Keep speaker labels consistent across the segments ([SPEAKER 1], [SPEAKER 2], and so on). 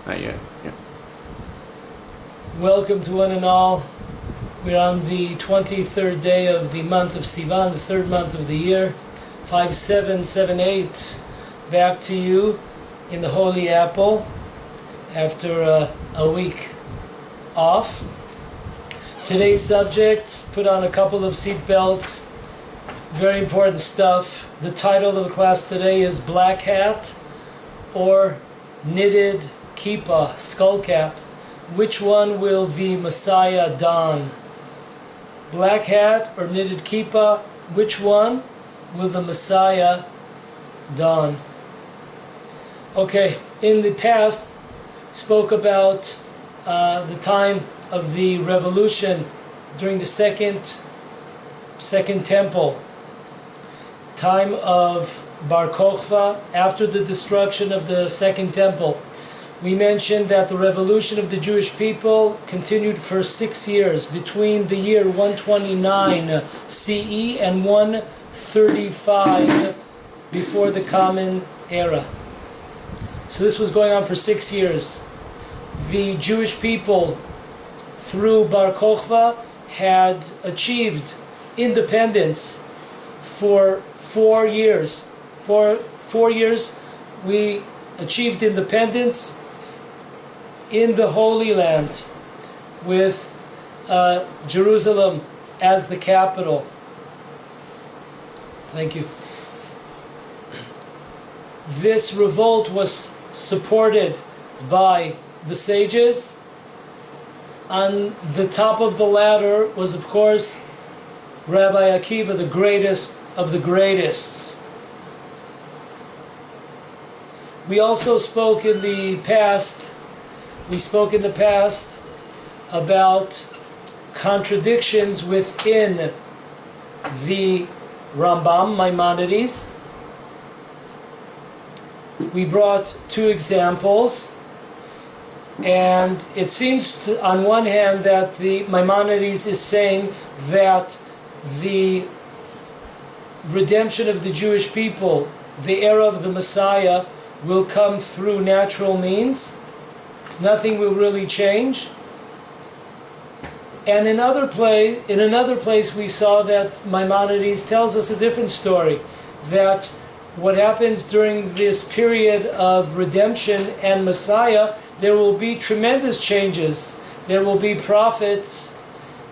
[SPEAKER 1] Not yet. Yeah.
[SPEAKER 2] Welcome to one and all. We're on the 23rd day of the month of Sivan, the third month of the year, 5778. Back to you in the Holy Apple after a week off. Today's subject, put on a couple of seat belts, very important stuff. The title of the class today is Black Hat or Knitted Kipa, Skull Cap. Which one will the Messiah don? Black hat or knitted kippah? Which one will the Messiah don? Okay, in the past, spoke about the time of the revolution during the second temple, time of Bar Kokhba, after the destruction of the second temple. We mentioned that the revolution of the Jewish people continued for 6 years, between the year 129 CE and 135 before the Common Era. So this was going on for 6 years. The Jewish people, through Bar Kokhba, had achieved independence for 4 years. For 4 years, we achieved independence in the Holy Land, with Jerusalem as the capital. Thank you. This revolt was supported by the sages. On the top of the ladder was, of course, Rabbi Akiva, the greatest of the greatest. We also spoke in the past about contradictions within the Rambam, Maimonides. We brought 2 examples, and it seems to, on one hand, that the Maimonides is saying that the redemption of the Jewish people, the era of the Messiah, will come through natural means. Nothing will really change. And in another place we saw that Maimonides tells us a different story, that what happens during this period of redemption and Messiah, there will be tremendous changes. There will be prophets.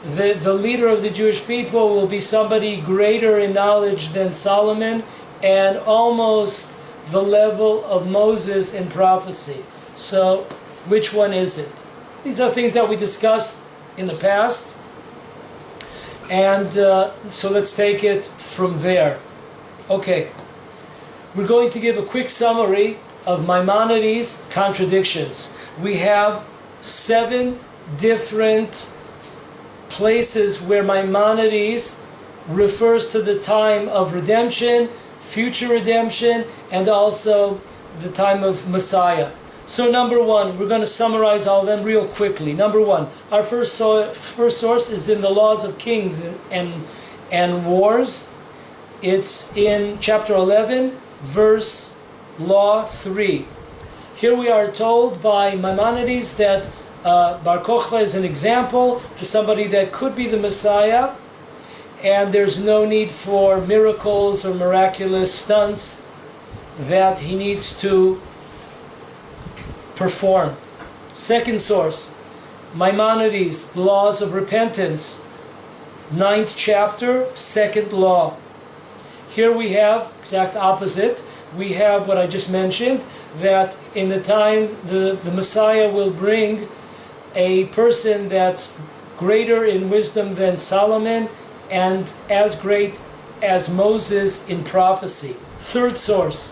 [SPEAKER 2] The leader of the Jewish people will be somebody greater in knowledge than Solomon, and almost the level of Moses in prophecy. So, which one is it? These are things that we discussed in the past, and so let's take it from there. Okay, we're going to give a quick summary of Maimonides' contradictions. We have 7 different places where Maimonides refers to the time of redemption, future redemption, and also the time of Messiah. So number 1, we're going to summarize all of them real quickly. Number 1, our first source is in the Laws of Kings and Wars. It's in chapter 11, verse Law 3. Here we are told by Maimonides that Bar Kokhba is an example to somebody that could be the Messiah, and there's no need for miracles or miraculous stunts that he needs to perform. Second source, Maimonides, the Laws of Repentance, 9th chapter, 2nd law. Here we have exact opposite. We have what I just mentioned, that in the time the Messiah will bring a person that's greater in wisdom than Solomon and as great as Moses in prophecy. Third source,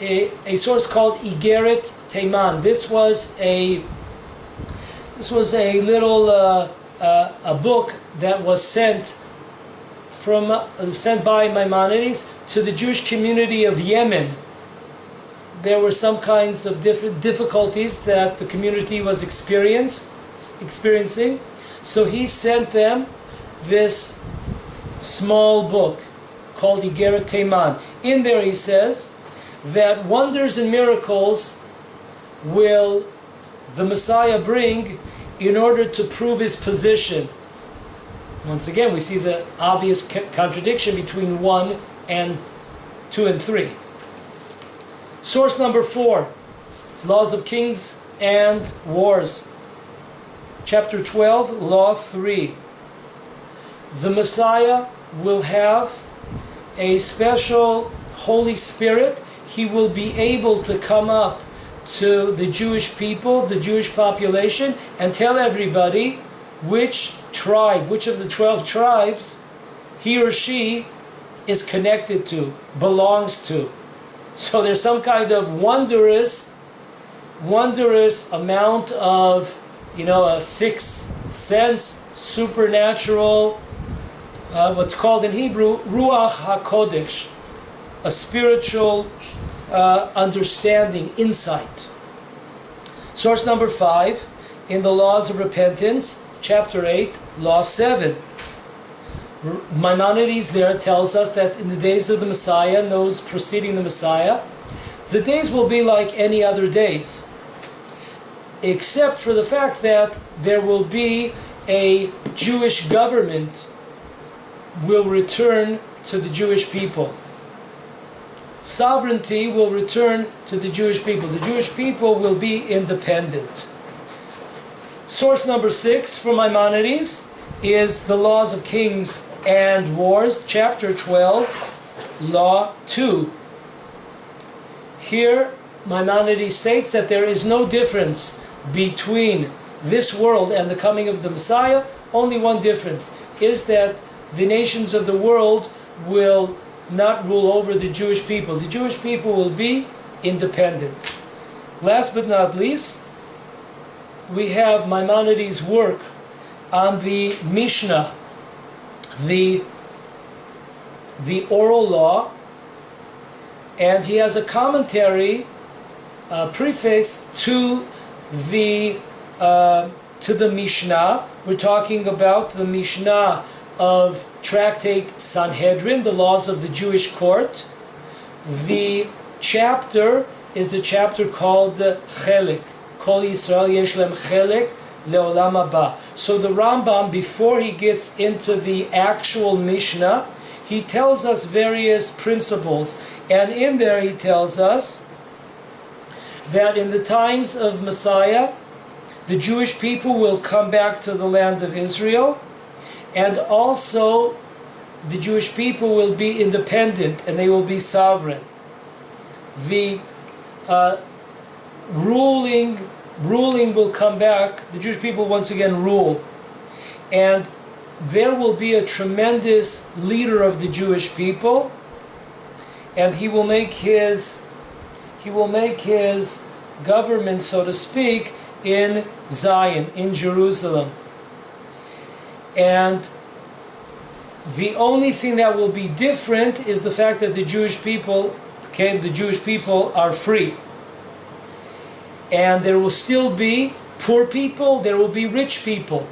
[SPEAKER 2] a source called Igeret Teiman. This was a little a book that was sent by Maimonides to the Jewish community of Yemen. There were some kinds of different difficulties that the community was experiencing. So he sent them this small book called Igeret Teiman. In there he says that wonders and miracles will the Messiah bring in order to prove his position? Once again, we see the obvious contradiction between 1 and 2 and 3. Source number 4, Laws of Kings and Wars. Chapter 12, Law 3. The Messiah will have a special Holy Spirit. He will be able to come up to the Jewish people, the Jewish population, and tell everybody which tribe, which of the 12 tribes he or she is connected to, belongs to. So there's some kind of wondrous amount of, a sixth sense, supernatural, what's called in Hebrew, Ruach HaKodesh, a spiritual understanding, insight. Source number 5, in the Laws of Repentance, chapter 8, Law 7. Maimonides there tells us that in the days of the Messiah and those preceding the Messiah, the days will be like any other days, except for the fact that there will be a Jewish government will return to the Jewish people. Sovereignty will return to the Jewish people. The Jewish people will be independent. Source number 6 for Maimonides is the Laws of Kings and Wars, chapter 12, Law 2. Here, Maimonides states that there is no difference between this world and the coming of the Messiah. Only one difference is that the nations of the world will not rule over the Jewish people. The Jewish people will be independent. Last but not least, we have Maimonides' work on the Mishnah, the oral law, and he has a commentary, preface to the Mishnah. We're talking about the Mishnah of Tractate Sanhedrin, the laws of the Jewish court. The chapter is the chapter called Chelek. Kol Yisrael yesh lem Chelek leolam haba. So the Rambam, before he gets into the actual Mishnah, he tells us various principles. And in there he tells us that in the times of Messiah, the Jewish people will come back to the land of Israel, and also the Jewish people will be independent and they will be sovereign. The ruling will come back. The Jewish people once again rule, and there will be a tremendous leader of the Jewish people, and he will make his government, so to speak, in Zion, in Jerusalem. And the only thing that will be different is the fact that the Jewish people are free. And there will still be poor people, there will be rich people,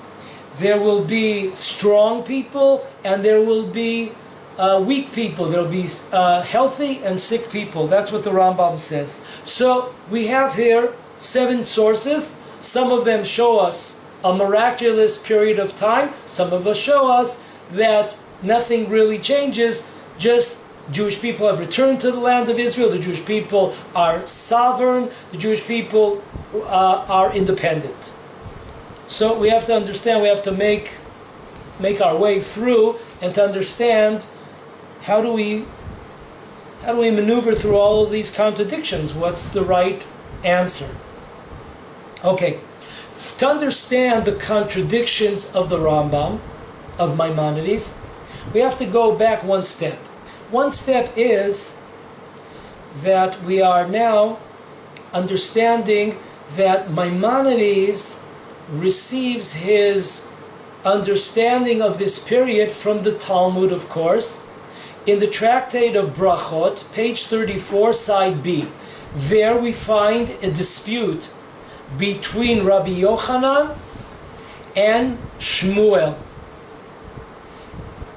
[SPEAKER 2] there will be strong people, and there will be weak people. There will be healthy and sick people. That's what the Rambam says. So we have here 7 sources. Some of them show us a miraculous period of time. Some of us show us that nothing really changes, just Jewish people have returned to the land of Israel, the Jewish people are sovereign, the Jewish people are independent. So we have to understand, we have to make our way through and to understand how do we maneuver through all of these contradictions? What's the right answer? Okay. To understand the contradictions of the Rambam, of Maimonides, we have to go back one step. One step is that we are now understanding that Maimonides receives his understanding of this period from the Talmud, of course, in the Tractate of Brachot, page 34, side B. There we find a dispute between Rabbi Yochanan and Shmuel.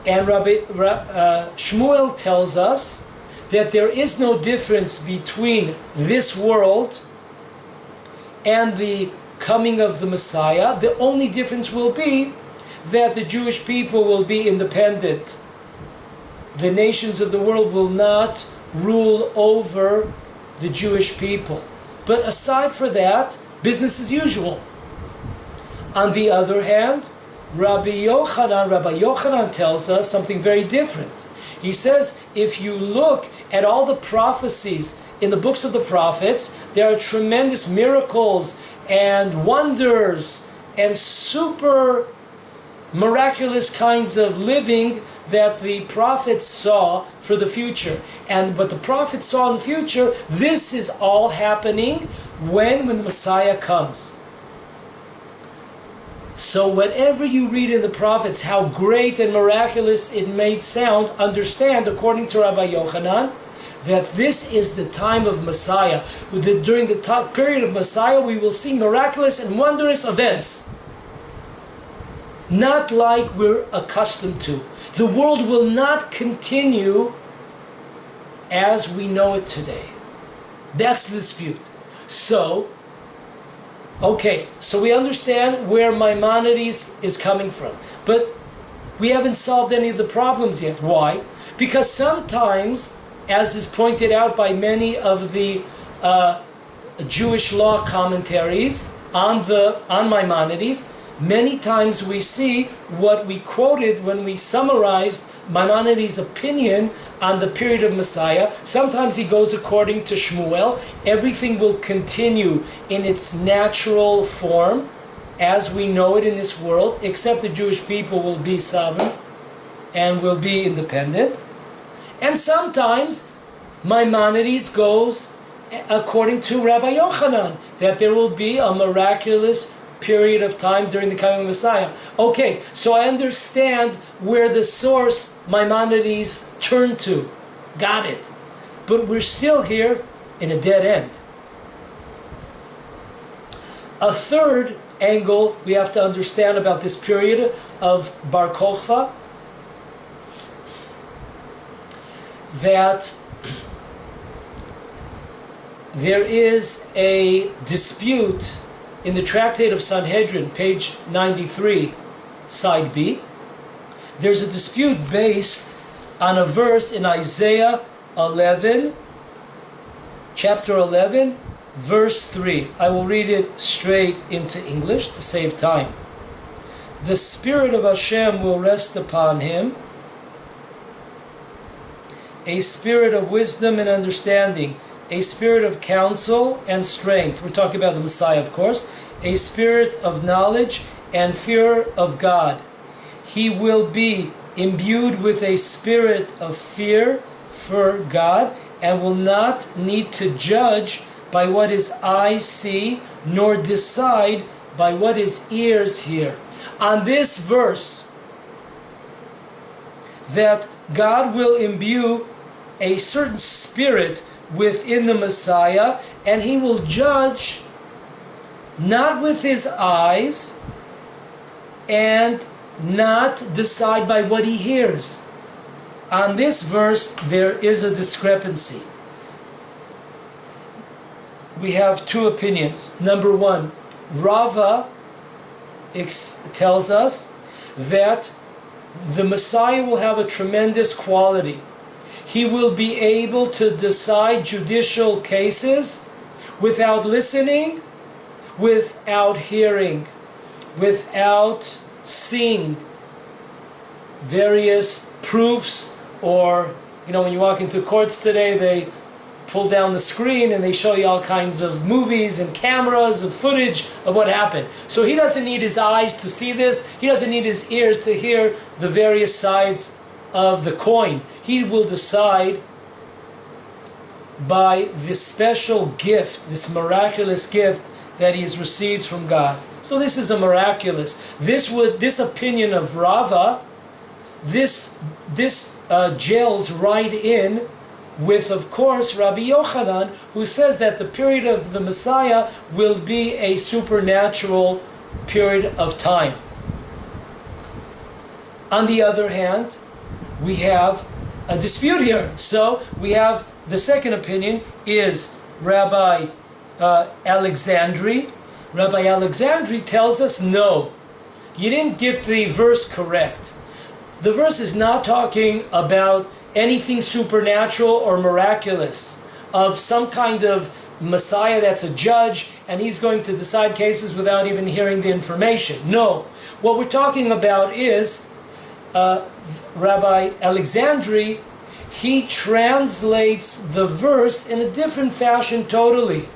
[SPEAKER 2] And Shmuel tells us that there is no difference between this world and the coming of the Messiah. The only difference will be that the Jewish people will be independent. The nations of the world will not rule over the Jewish people. But aside from that, business as usual. On the other hand, Rabbi Yochanan tells us something very different. He says, if you look at all the prophecies in the books of the prophets, there are tremendous miracles and wonders and super miraculous kinds of living that the prophets saw for the future. And what the prophets saw in the future, this is all happening when the Messiah comes. So whatever you read in the prophets, how great and miraculous it may sound, understand, according to Rabbi Yochanan, that this is the time of Messiah. During the period of Messiah, we will see miraculous and wondrous events. Not like we're accustomed to. The world will not continue as we know it today. That's the dispute. So, okay, so we understand where Maimonides is coming from. But we haven't solved any of the problems yet. Why? Because sometimes, as is pointed out by many of the Jewish law commentaries on Maimonides, many times we see what we quoted when we summarized Maimonides' opinion on the period of Messiah. Sometimes he goes according to Shmuel. Everything will continue in its natural form as we know it in this world, except the Jewish people will be sovereign and will be independent. And sometimes Maimonides goes according to Rabbi Yochanan, that there will be a miraculous period of time during the coming of Messiah. Okay, so I understand where the source Maimonides turned to. Got it. But we're still here in a dead end. A third angle we have to understand about this period of Bar Kokhba, that there is a dispute in the Tractate of Sanhedrin, page 93, side B. There's a dispute based on a verse in Isaiah 11, chapter 11, verse 3. I will read it straight into English to save time. The Spirit of Hashem will rest upon him, a spirit of wisdom and understanding, a spirit of counsel and strength. We're talking about the Messiah, of course. A spirit of knowledge and fear of God. He will be imbued with a spirit of fear for God and will not need to judge by what his eyes see, nor decide by what his ears hear. On this verse, that God will imbue a certain spirit within the Messiah, and he will judge not with his eyes and not decide by what he hears. On this verse, there is a discrepancy. We have two opinions. Number one, Rava tells us that the Messiah will have a tremendous quality. He will be able to decide judicial cases without listening, without hearing, without seeing various proofs, or, when you walk into courts today, they pull down the screen and they show you all kinds of movies and cameras and footage of what happened. So he doesn't need his eyes to see this. He doesn't need his ears to hear the various sides of the coin. He will decide by this special gift, this miraculous gift that he has received from God. So this is a miraculous. This opinion of Rava, this gels right in with, of course, Rabbi Yochanan, who says that the period of the Messiah will be a supernatural period of time. On the other hand, we have a dispute here. So we have the second opinion is Rabbi Alexandri. Rabbi Alexandri tells us, no, you didn't get the verse correct. The verse is not talking about anything supernatural or miraculous, of some kind of Messiah that's a judge and he's going to decide cases without even hearing the information. No, what we're talking about is Rabbi Alexandri, he translates the verse in a different fashion totally.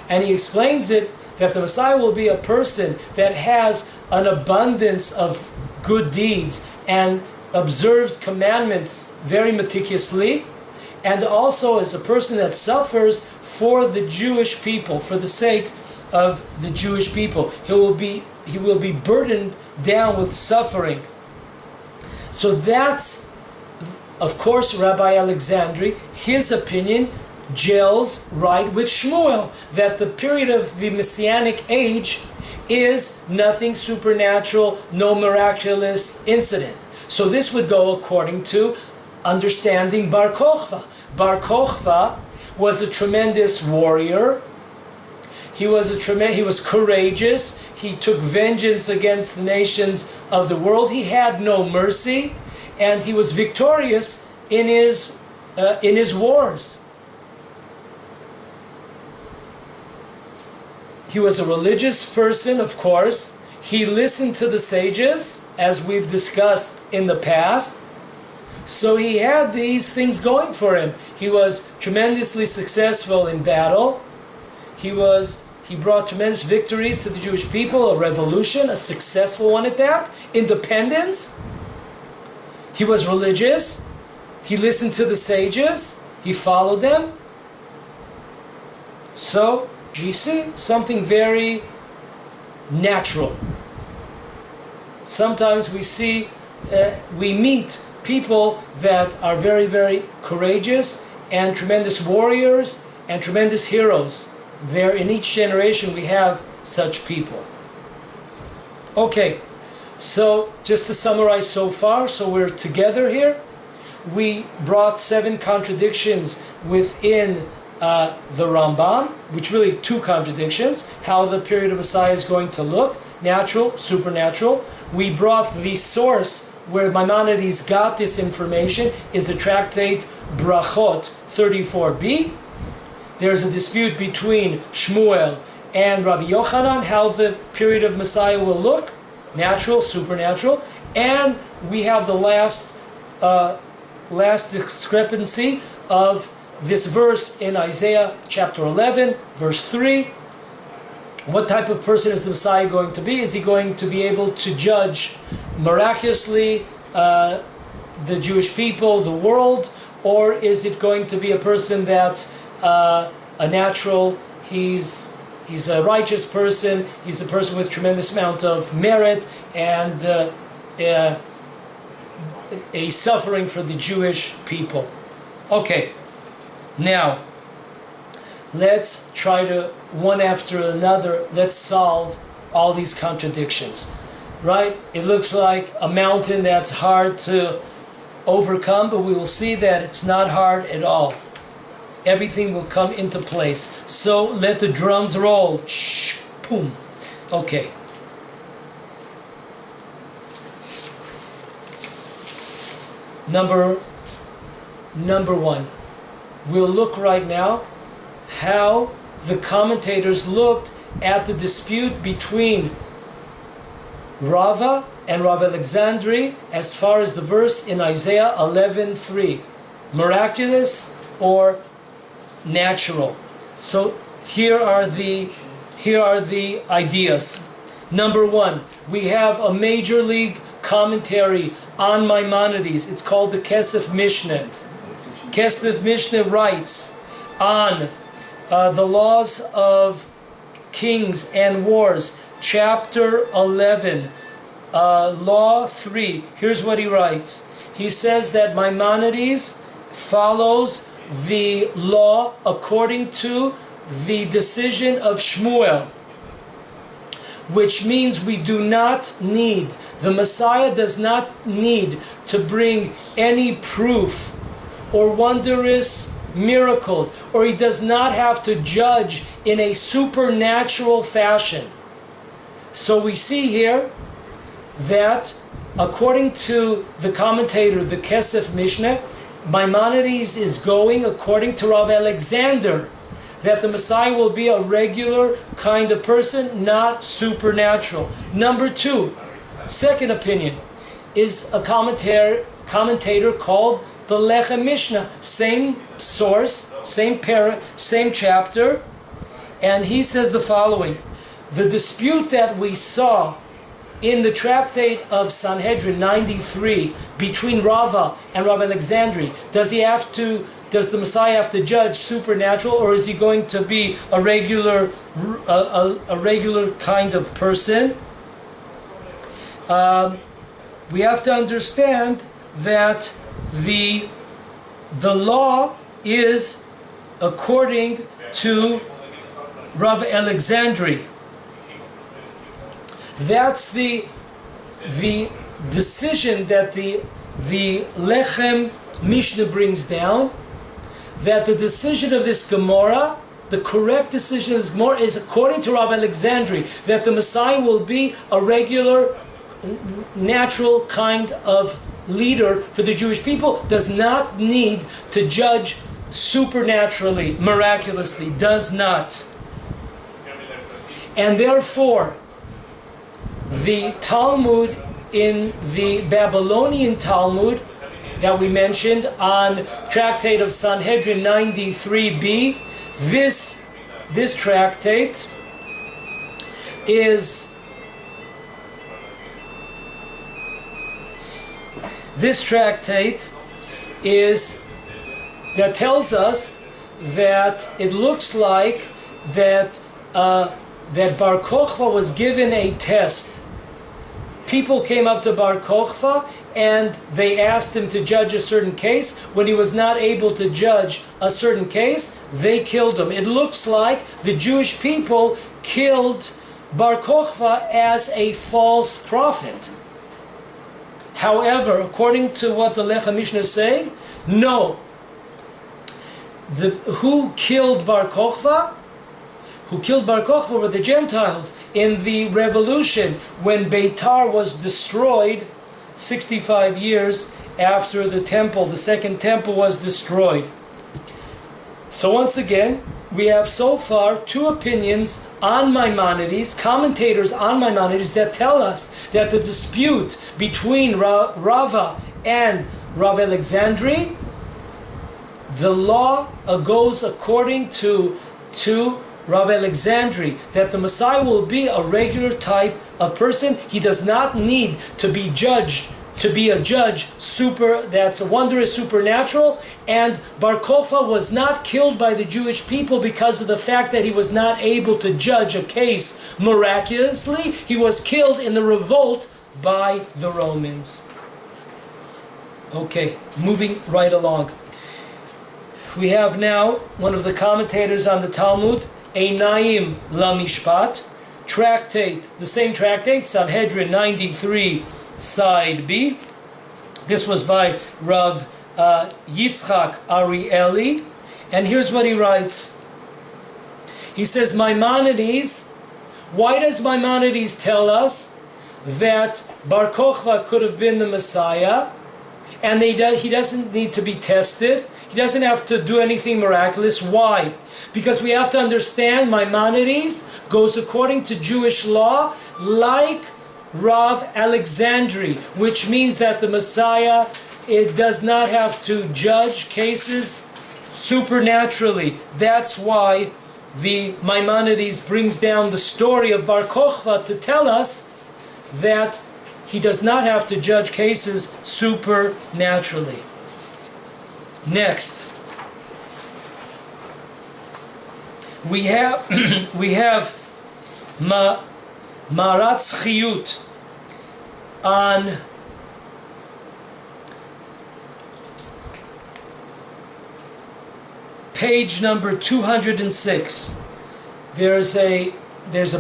[SPEAKER 2] And he explains it that the Messiah will be a person that has an abundance of good deeds and observes commandments very meticulously, and also is a person that suffers for the Jewish people, for the sake of the Jewish people. He will be burdened down with suffering. So that's, of course, Rabbi Alexandri, his opinion gels right with Shmuel, that the period of the Messianic age is nothing supernatural, no miraculous incident. So this would go according to understanding Bar Kokhba. Bar Kokhba was a tremendous warrior. He was courageous. He took vengeance against the nations of the world. He had no mercy, and he was victorious in his wars. He was a religious person, of course. He listened to the sages, as we've discussed in the past. So he had these things going for him. He was tremendously successful in battle. He brought tremendous victories to the Jewish people, a revolution, a successful one at that, independence. He was religious. He listened to the sages. He followed them. So we see something very natural. Sometimes we meet people that are very, very courageous and tremendous warriors and tremendous heroes. There, in each generation, we have such people. Okay, so just to summarize so far, so we're together here. We brought 7 contradictions within the Rambam, which really 2 contradictions, how the period of Messiah is going to look, natural, supernatural. We brought the source where Maimonides got this information is the tractate Brachot 34b. There's a dispute between Shmuel and Rabbi Yochanan how the period of Messiah will look, natural, supernatural, and we have the last discrepancy of this verse in Isaiah chapter 11, verse 3. What type of person is the Messiah going to be? Is he going to be able to judge miraculously the Jewish people, the world, or is it going to be a person that's a natural, he's a righteous person, he's a person with tremendous amount of merit and a suffering for the Jewish people? Okay, now let's try to, one after another, let's solve all these contradictions. Right? It looks like a mountain that's hard to overcome, but we will see that it's not hard at all. Everything will come into place. So let the drums roll. Shh, boom. Okay. Number 1. We'll look right now how the commentators looked at the dispute between Rava and Rav Alexandri as far as the verse in Isaiah 11:3, miraculous or natural. So here are the ideas. Number 1, we have a major league commentary on Maimonides. It's called the Kesef Mishneh. Kesef Mishneh writes on the laws of kings and wars, chapter 11, law 3. Here's what he writes. He says that Maimonides follows the law according to the decision of Shmuel, which means we do not need, the Messiah does not need to bring any proof or wondrous miracles, or he does not have to judge in a supernatural fashion. So we see here that according to the commentator, the Kesef Mishneh, Maimonides is going according to Rav Alexander, that the Messiah will be a regular kind of person, not supernatural. Number two, second opinion, is a commentator called the Lechem Mishnah, same source, same same chapter, and he says the following: the dispute that we saw in the tractate of Sanhedrin 93 between Rava and Rav Alexandri, does the Messiah have to judge supernatural, or is he going to be a regular kind of person? We have to understand that the law is according to Rav Alexandri. That's the decision that the Lechem Mishnah brings down, that the decision of this Gemara, the correct decision of this Gemara, is according to Rav Alexandri, that the Messiah will be a regular, natural kind of leader for the Jewish people, does not need to judge supernaturally, miraculously, does not. And therefore, the Talmud in the Babylonian Talmud that we mentioned on Tractate of Sanhedrin 93b, this tractate is that tells us that it looks like that Bar Kochva was given a test. People came up to Bar Kochva and they asked him to judge a certain case. When he was not able to judge a certain case, they killed him. It looks like the Jewish people killed Bar Kochva as a false prophet. However, according to what the Lechem Mishnah is saying, no. Who killed Bar Kochva? Who killed Bar Kochva were the Gentiles in the revolution when Beitar was destroyed 65 years after the temple, the second temple, was destroyed. So once again, we have so far two opinions on Maimonides, commentators on Maimonides, that tell us that the dispute between Rava and Rav Alexandri, the law goes according to Rav Alexandri, that the Messiah will be a regular type of person. He does not need to be judged, to be a judge, that's a wondrous supernatural. And Bar Kochva was not killed by the Jewish people because of the fact that he was not able to judge a case miraculously. He was killed in the revolt by the Romans. Okay, moving right along. We have now one of the commentators on the Talmud, Einayim LaMishpat, tractate, the same tractate, Sanhedrin 93, side B. This was by Rav Yitzchak Arieli, and here's what he writes. He says, Maimonides, why does Maimonides tell us that Bar Kochva could have been the Messiah, and he doesn't need to be tested? He doesn't have to do anything miraculous. Why? Because we have to understand Maimonides goes according to Jewish law like Rav Alexandri, which means that the Messiah, it does not have to judge cases supernaturally. That's why the Maimonides brings down the story of Bar Kochva to tell us that he does not have to judge cases supernaturally. Next, we have Maratz Chiyut on page number 206. There's a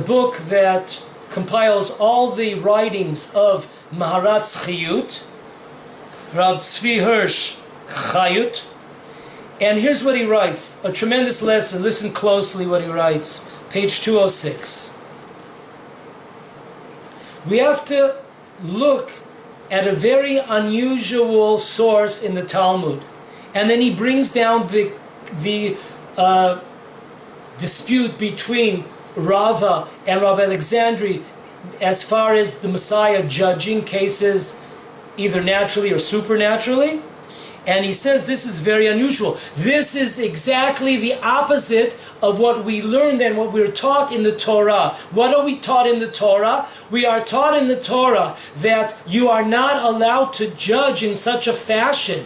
[SPEAKER 2] book that compiles all the writings of Maharatz Chiyut, Rav Tzvi Hirsch Chayut, And here's what he writes, a tremendous lesson. Listen closely what he writes. Page 206. We have to look at a very unusual source in the Talmud. And then he brings down the dispute between Rava and Rav Alexandri as far as the Messiah judging cases either naturally or supernaturally. And he says this is very unusual. This is exactly the opposite of what we learned and what we're taught in the Torah. What are we taught in the Torah? We are taught in the Torah that you are not allowed to judge in such a fashion.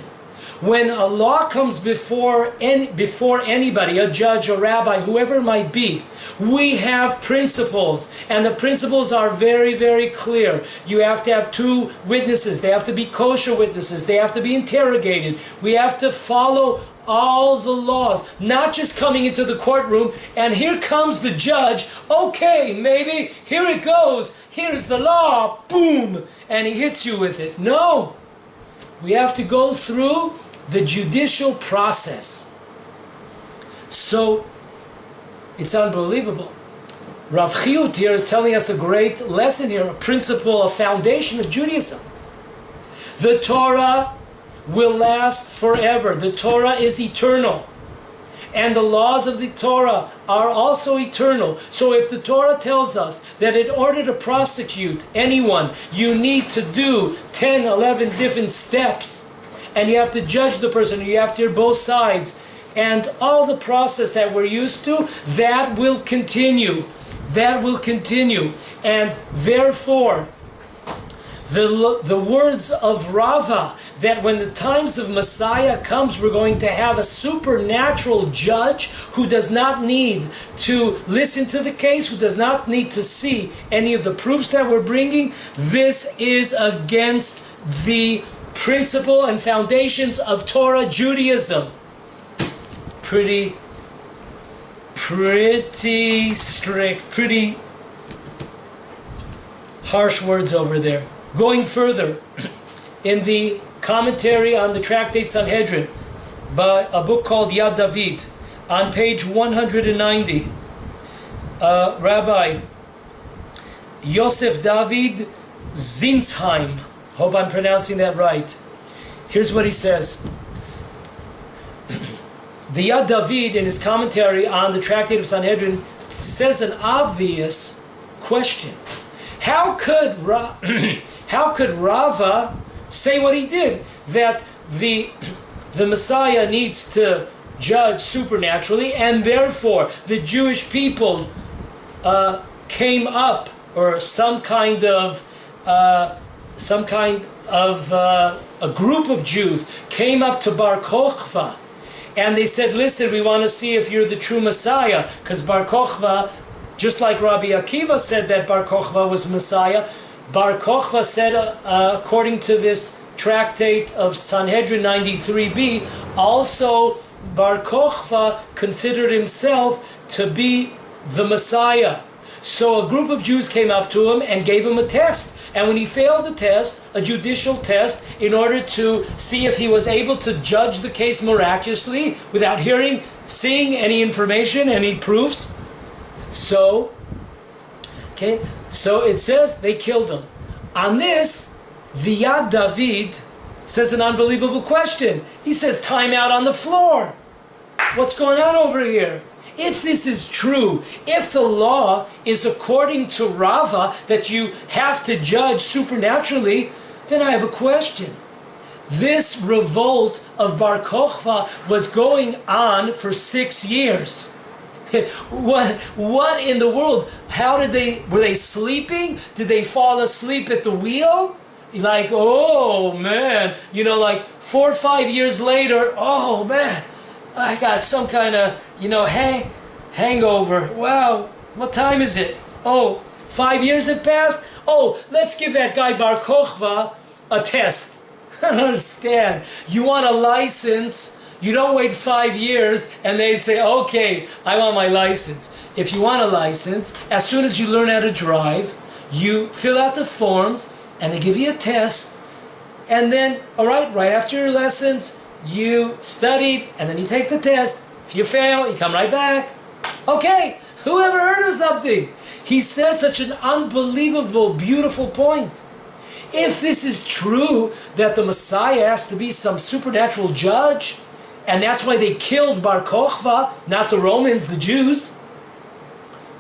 [SPEAKER 2] When a law comes before anybody, a judge, a rabbi, whoever it might be, we have principles, and the principles are very, very clear. You have to have 2 witnesses. They have to be kosher witnesses. They have to be interrogated. We have to follow all the laws, not just coming into the courtroom and here comes the judge. Okay, maybe here it goes. Here's the law. Boom, and he hits you with it. No, we have to go through the judicial process. So it's unbelievable. Rav Richter here is telling us a great lesson here, a principle, a foundation of Judaism. The Torah will last forever. The Torah is eternal. And the laws of the Torah are also eternal. So if the Torah tells us that in order to prosecute anyone, you need to do 10, 11 different steps, and you have to judge the person, you have to hear both sides, and all the process that we're used to, that will continue. That will continue. And therefore, the words of Rava, that when the times of Messiah comes, we're going to have a supernatural judge who does not need to listen to the case, who does not need to see any of the proofs that we're bringing. This is against the principle and foundations of Torah Judaism. Pretty strict, pretty harsh words over there. Going further, in the commentary on the tractate Sanhedrin, by a book called Yad David, on page 190, Rabbi Yosef David Zinsheim, hope I'm pronouncing that right. Here's what he says. The Yad David, in his commentary on the tractate of Sanhedrin, says an obvious question. How could Rava say what he did? That the Messiah needs to judge supernaturally, and therefore the Jewish people came up, or some kind of a group of Jews came up to Bar Kokhba, and they said, listen, we want to see if you're the true Messiah, because Bar Kokhba, just like Rabbi Akiva said that Bar Kokhba was Messiah, Bar Kokhba said, according to this tractate of Sanhedrin 93b, also Bar Kokhba considered himself to be the Messiah. So a group of Jews came up to him and gave him a test. And when he failed the test, a judicial test, in order to see if he was able to judge the case miraculously without seeing any information, any proofs. So it says they killed him. On this, the Yad David says an unbelievable question. He says, time out on the floor. What's going on over here? If this is true, if the law is according to Rava that you have to judge supernaturally, then I have a question. This revolt of Bar Kokhba was going on for 6 years. What in the world? Were they sleeping? Did they fall asleep at the wheel? Like, oh man, like 4 or 5 years later, oh man, I got some kind of, hangover. Wow, what time is it? Oh, 5 years have passed? Oh, let's give that guy Bar Kokhba a test. I don't understand. You want a license, you don't wait 5 years and they say, okay, I want my license. If you want a license, as soon as you learn how to drive, you fill out the forms and they give you a test. And then, all right after your lessons, you studied, and then you take the test. If you fail, you come right back. Okay, who ever heard of something? He says such an unbelievable, beautiful point. If this is true, that the Messiah has to be some supernatural judge, and that's why they killed Bar Kokhba, not the Romans, the Jews,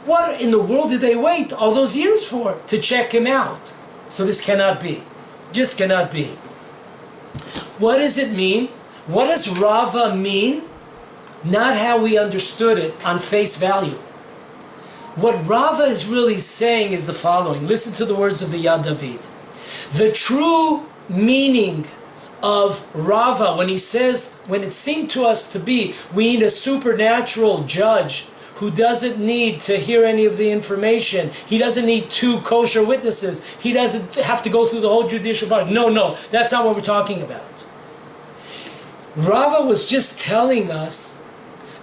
[SPEAKER 2] what in the world did they wait all those years for to check him out? So this cannot be. Just cannot be. What does it mean? What does Rava mean? Not how we understood it on face value. What Rava is really saying is the following. Listen to the words of the Yad David. The true meaning of Rava, when he says, when it seemed to us to be, we need a supernatural judge who doesn't need to hear any of the information. He doesn't need two kosher witnesses. He doesn't have to go through the whole judicial process. No, that's not what we're talking about. Rava was just telling us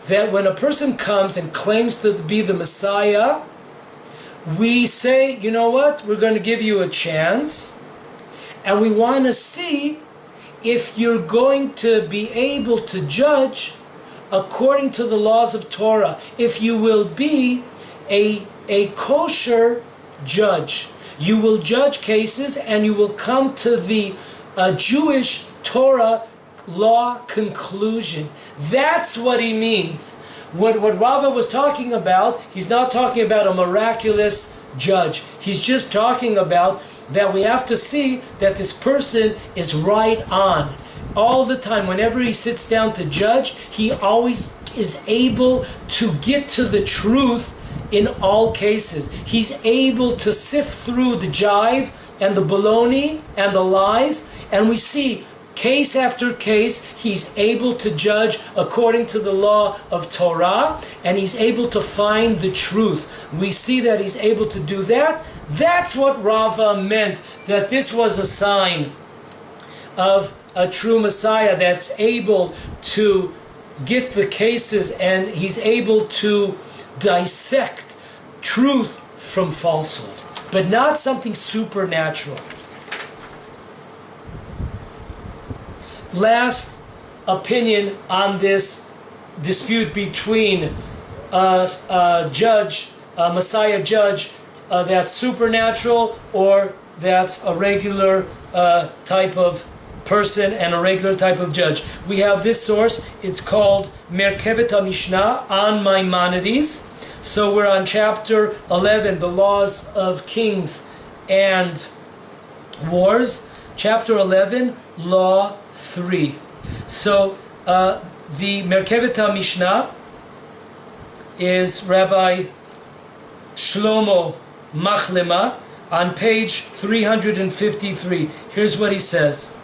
[SPEAKER 2] that when a person comes and claims to be the Messiah, we say, you know what, we're going to give you a chance, and we want to see if you're going to be able to judge according to the laws of Torah, if you will be a kosher judge. You will judge cases and you will come to the Jewish Torah law conclusion. That's what he means. What Rava was talking about, he's not talking about a miraculous judge. He's just talking about that we have to see that this person is right on. All the time, whenever he sits down to judge, he always is able to get to the truth in all cases. He's able to sift through the jive and the baloney and the lies, and we see case after case, he's able to judge according to the law of Torah, and he's able to find the truth. We see that he's able to do that. That's what Rava meant, that this was a sign of a true Messiah that's able to get the cases, and he's able to dissect truth from falsehood, but not something supernatural. Last opinion on this dispute between a Messiah judge that's supernatural or that's a regular type of person and a regular type of judge. We have this source. It's called Merkevet HaMishnah on Maimonides. So we're on chapter 11, the laws of kings and wars. Chapter 11, law 3. So the Merkevet HaMishnah is Rabbi Shlomo Machlema on page 353. Here's what he says.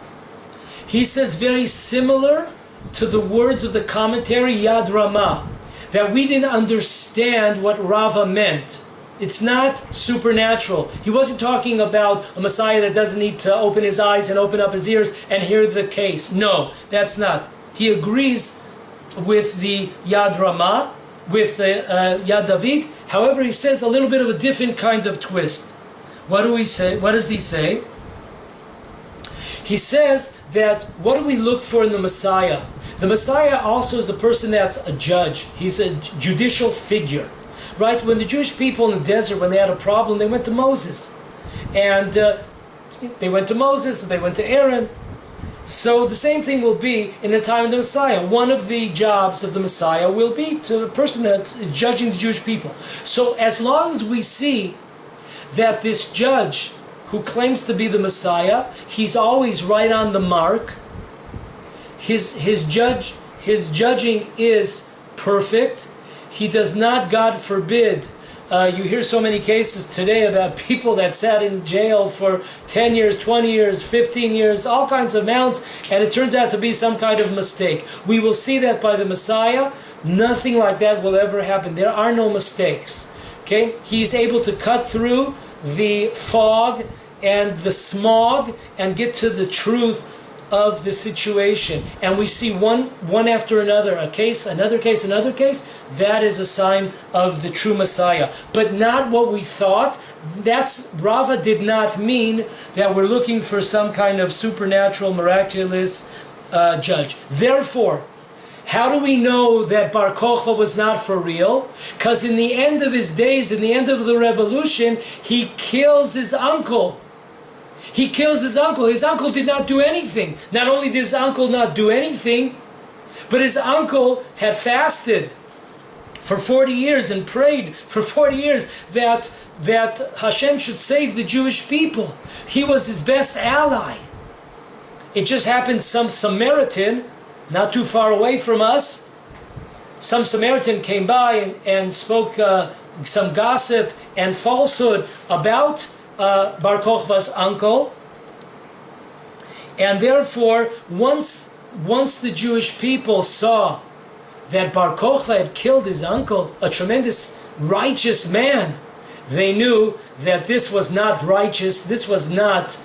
[SPEAKER 2] He says, very similar to the words of the commentary Yad Ramah, that we didn't understand what Rava meant. It's not supernatural. He wasn't talking about a Messiah that doesn't need to open his eyes and open up his ears and hear the case. No, that's not. He agrees with the Yad Ramah, with the Yad David. However, he says a little bit of a different kind of twist. What do we say? What does he say? He says that what do we look for in the Messiah? The Messiah also is a person that's a judge. He's a judicial figure. Right? When the Jewish people in the desert, when they had a problem, they went to Moses. And they went to Moses, and they went to Aaron. So the same thing will be in the time of the Messiah. One of the jobs of the Messiah will be to the person that is judging the Jewish people. So as long as we see that this judge who claims to be the Messiah, he's always right on the mark. His judging is perfect. He does not, God forbid, you hear so many cases today about people that sat in jail for 10 years, 20 years, 15 years, all kinds of amounts, and it turns out to be some kind of mistake. We will see that by the Messiah. Nothing like that will ever happen. There are no mistakes. Okay? He's able to cut through the fog and the smog and get to the truth of the situation. And we see one after another, a case, another case, another case. That is a sign of the true Messiah. But not what we thought. Rava did not mean that we're looking for some kind of supernatural, miraculous judge. Therefore, how do we know that Bar Kokhba was not for real? Because in the end of his days, in the end of the revolution, he kills his uncle. He kills his uncle. His uncle did not do anything. Not only did his uncle not do anything, but his uncle had fasted for 40 years and prayed for 40 years that Hashem should save the Jewish people. He was his best ally. It just happened some Samaritan, not too far away from us, some Samaritan came by and spoke some gossip and falsehood about Bar Kokhba's uncle. And therefore, once the Jewish people saw that Bar Kokhba had killed his uncle, a tremendous righteous man, they knew that this was not righteous, this was not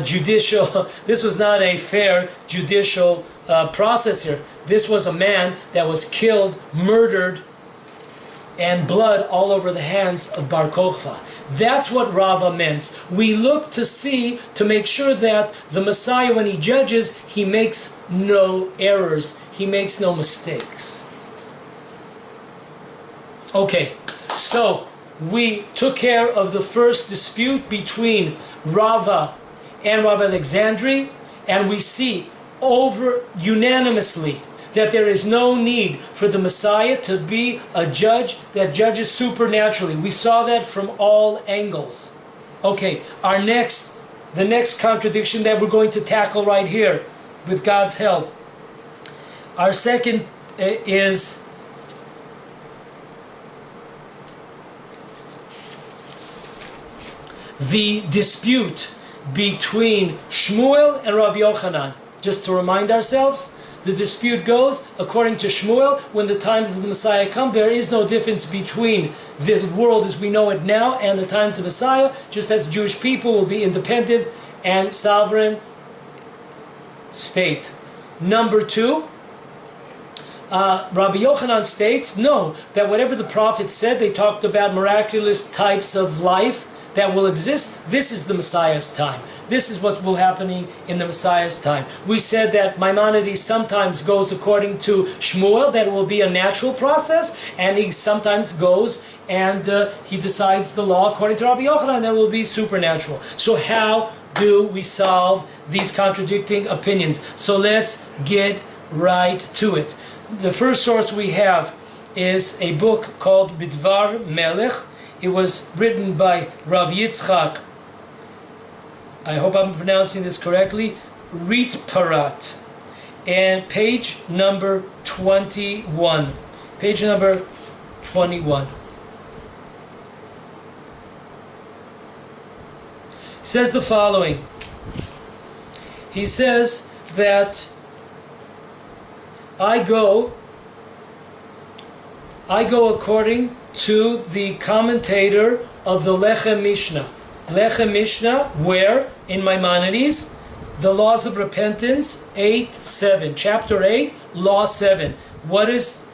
[SPEAKER 2] judicial, this was not a fair judicial process here. This was a man that was killed, murdered, and blood all over the hands of Bar Kokhba. That's what Rava meant. We look to see, to make sure that the Messiah, when he judges, he makes no errors, he makes no mistakes. Okay, so we took care of the first dispute between Rava and Rav Alexandri, and we see unanimously that there is no need for the Messiah to be a judge that judges supernaturally. We saw that from all angles. Okay, the next contradiction that we're going to tackle right here, with God's help. Our second is the dispute between Shmuel and Rav Yochanan. Just to remind ourselves, the dispute goes, according to Shmuel, when the times of the Messiah come, there is no difference between the world as we know it now and the times of Messiah, just that the Jewish people will be independent and sovereign state. Number two, Rabbi Yochanan states, no, that whatever the prophets said, they talked about miraculous types of life that will exist. This is the Messiah's time. This is what will happen in the Messiah's time. We said that Maimonides sometimes goes according to Shmuel, that it will be a natural process, and he sometimes goes and he decides the law according to Rabbi Yochanan, that will be supernatural. So how do we solve these contradicting opinions? So let's get right to it. The first source we have is a book called Bidvar Melech. It was written by Rav Yitzchak, I hope I'm pronouncing this correctly, Ritparat, and page number 21. Page number 21. He says the following. He says that I go according to the commentator of the Lechem Mishnah. Lechem Mishnah, where in Maimonides, the laws of repentance, 8:7, chapter 8, law 7. What is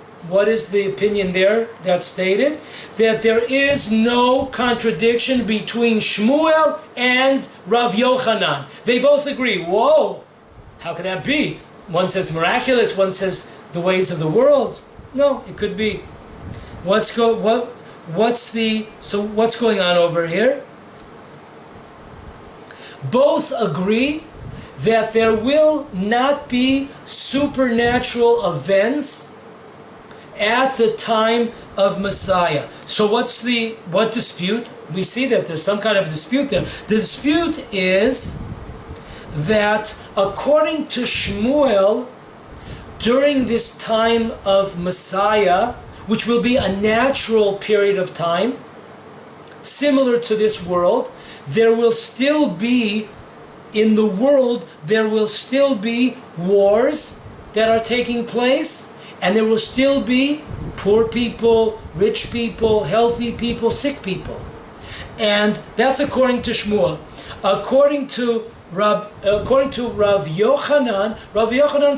[SPEAKER 2] the opinion there that's stated? That there is no contradiction between Shmuel and Rav Yochanan. They both agree. Whoa, how could that be? One says miraculous, one says the ways of the world. No, it could be. What's going on over here? Both agree that there will not be supernatural events at the time of Messiah. So what dispute? We see that there's some kind of dispute there. The dispute is that according to Shmuel, during this time of Messiah, which will be a natural period of time, similar to this world, there will still be, in the world, there will still be wars that are taking place, and there will still be poor people, rich people, healthy people, sick people. And that's according to Shmuel. According to Rav Yochanan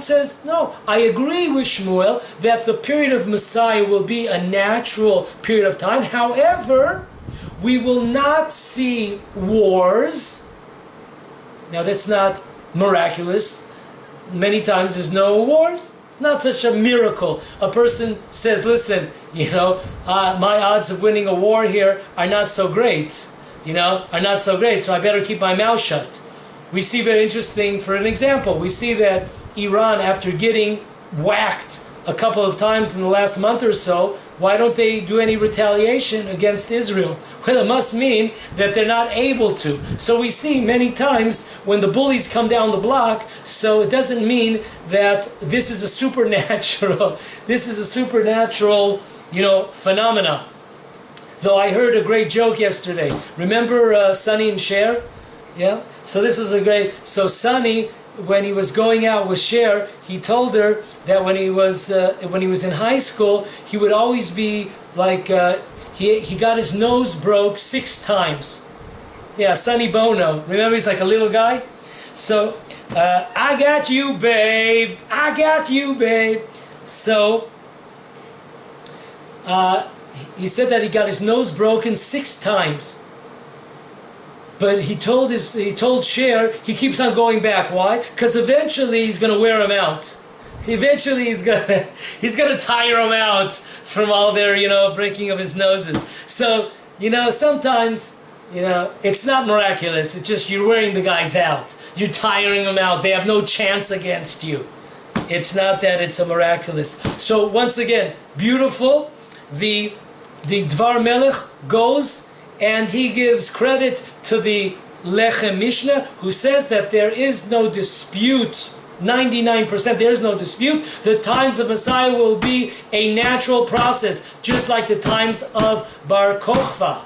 [SPEAKER 2] says, no, I agree with Shmuel that the period of Messiah will be a natural period of time. However, we will not see wars. Now that's not miraculous. many times there's no wars. It's not such a miracle. A person says, listen, my odds of winning a war here are not so great, are not so great, so I better keep my mouth shut. We see very interesting, for an example, we see that Iran, after getting whacked a couple of times in the last month or so, why don't they do any retaliation against Israel? Well, it must mean that they're not able to. So we see many times when the bullies come down the block, so it doesn't mean that this is a supernatural, phenomena. Though I heard a great joke yesterday. Remember Sonny and Cher? Yeah? So this was so Sonny, when he was going out with Cher, he told her that when he was in high school, he would always be like, he got his nose broke 6 times. Yeah, Sonny Bono. Remember, he's like a little guy? So, I got you, babe. I got you, babe. So, he said that he got his nose broken 6 times. But he told Cher, he keeps on going back. Why? Because eventually he's going to wear him out. Eventually he's gonna tire him out from all their, breaking of his noses. So, sometimes, it's not miraculous. It's just you're wearing the guys out. You're tiring them out. They have no chance against you. It's not that it's a miraculous. So once again, beautiful. The Dvar Melech goes and he gives credit to the Lechem Mishnah, who says that there is no dispute, 99% there is no dispute. The times of Messiah will be a natural process, just like the times of Bar Kokhba.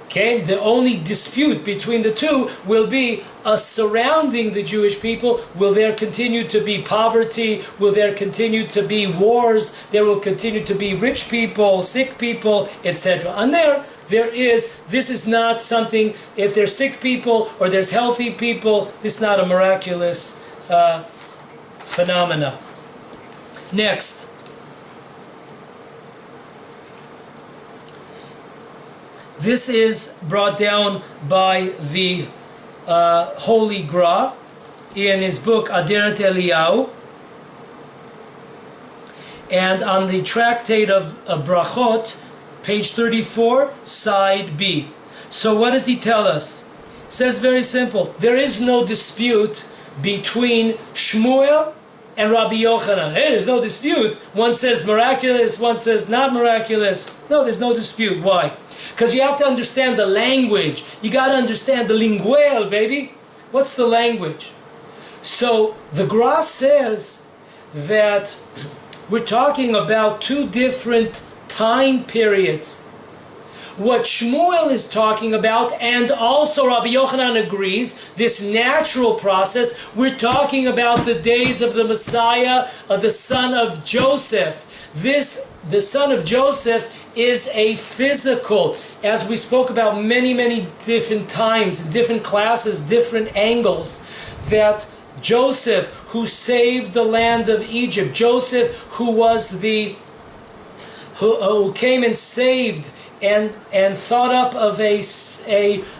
[SPEAKER 2] Okay, the only dispute between the two will be surrounding the Jewish people. Will there continue to be poverty? Will there continue to be wars? There will continue to be rich people, sick people, etc. And this is not something, if there's sick people or there's healthy people, this is not a miraculous phenomena. Next. This is brought down by the Holy Gra in his book Aderet Eliyahu, and on the tractate of Brachot, page 34, side B. So what does he tell us? It says very simple. There is no dispute between Shmuel and Rabbi Yochanan. Hey, there's no dispute. One says miraculous, one says not miraculous. No, there's no dispute. Why? Because you have to understand the language. You got to understand the linguel, baby. What's the language? So the Gra says that we're talking about 2 different time periods. What Shmuel is talking about, and also Rabbi Yochanan agrees, this natural process, we're talking about the days of the Messiah, of the son of Joseph. The son of Joseph is a physical, as we spoke about many different times, different classes, different angles, that Joseph, who saved the land of Egypt, Joseph, who came and saved and thought up of a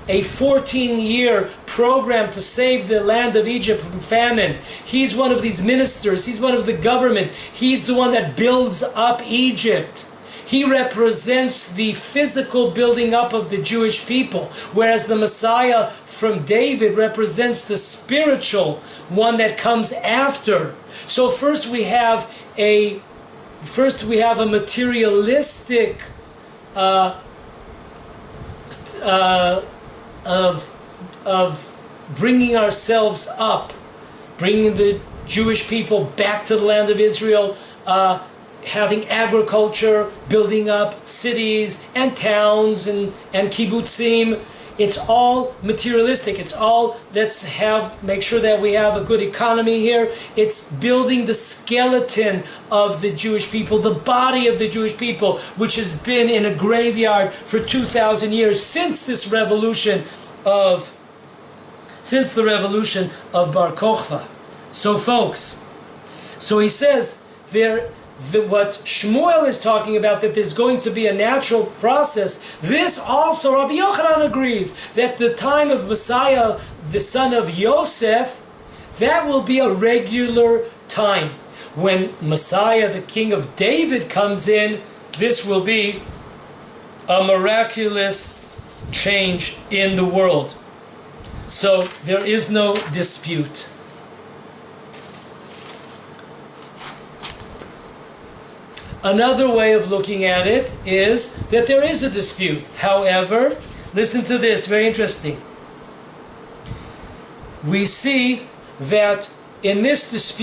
[SPEAKER 2] 14-year program to save the land of Egypt from famine. He's one of these ministers. He's one of the government. He's the one that builds up Egypt. He represents the physical building up of the Jewish people, whereas the Messiah from David represents the spiritual one that comes after. So first we have a materialistic of bringing ourselves up, bringing the Jewish people back to the land of Israel, having agriculture, building up cities and towns and kibbutzim. It's all materialistic. It's all, make sure that we have a good economy here. It's building the skeleton of the Jewish people, the body of the Jewish people, which has been in a graveyard for 2,000 years since the revolution of Bar Kokhba. So folks, so he says what Shmuel is talking about, that there's going to be a natural process. This also, Rabbi Yochanan agrees, that the time of Messiah, the son of Yosef, That will be a regular time. When Messiah, the King of David, comes in, this will be a miraculous change in the world. So there is no dispute. Another way of looking at it is that there is a dispute. However, listen to this, very interesting. We see that in this dispute,